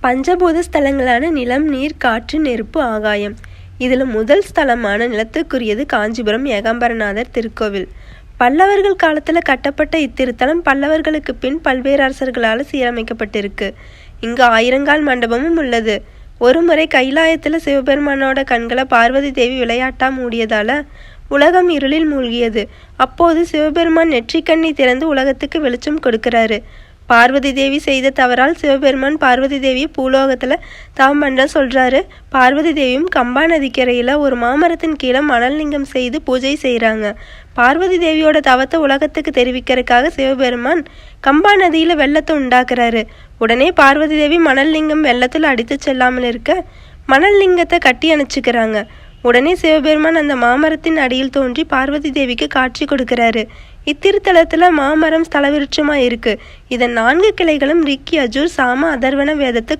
பஞ்சபூத ஸ்தலங்களான நிலம், நீர், காற்று, நெருப்பு, ஆகாயம். இதில் முதல் ஸ்தலமான நிலத்துக்குரியது காஞ்சிபுரம் ஏகாம்பரநாதர் திருக்கோவில். பல்லவர்கள் காலத்தில் கட்டப்பட்ட இத்திருத்தலம் பல்லவர்களுக்கு பின் பல்வேறு அரசர்களால் சீரமைக்கப்பட்டிருக்கு. இங்கு ஆயிரங்கால் மண்டபமும் உள்ளது. ஒருமுறை கைலாயத்தில் சிவபெருமானோட கண்களை பார்வதி தேவி விளையாட்டா மூடியதால உலகம் இருளில் மூழ்கியது. அப்போது சிவபெருமான் நெற்றிக்கண்ணை திறந்து உலகத்துக்கு வெளிச்சம் கொடுக்கிறாரு. பார்வதி தேவி செய்த தவறால் சிவபெருமான் பார்வதி தேவியை பூலோகத்தில் தவம் பண்ண சொல்கிறாரு. பார்வதி தேவியும் கம்பா நதிக்கரையில் ஒரு மாமரத்தின் கீழே மணல் லிங்கம் செய்து பூஜை செய்கிறாங்க. பார்வதி தேவியோட தவத்தை உலகத்துக்கு தெரிவிக்கிறதுக்காக சிவபெருமான் கம்பா நதியில் வெள்ளத்தை உண்டாக்குறாரு. உடனே பார்வதி தேவி மணல் லிங்கம் வெள்ளத்தில் அடித்து செல்லாமல் இருக்க மணல் லிங்கத்தை கட்டி அணைச்சிக்கிறாங்க. உடனே சிவபெருமான் அந்த மாமரத்தின் அடியில் தோன்றி பார்வதி தேவிக்கு காட்சி கொடுக்கிறாரு. இத்திருத்தலத்தில் மாமரம் ஸ்தல விருட்சமாக இருக்கு. இதன் 4 கிளைகளும் ரிக்கி, அஜூர், சாம, அதர்வன வேதத்தை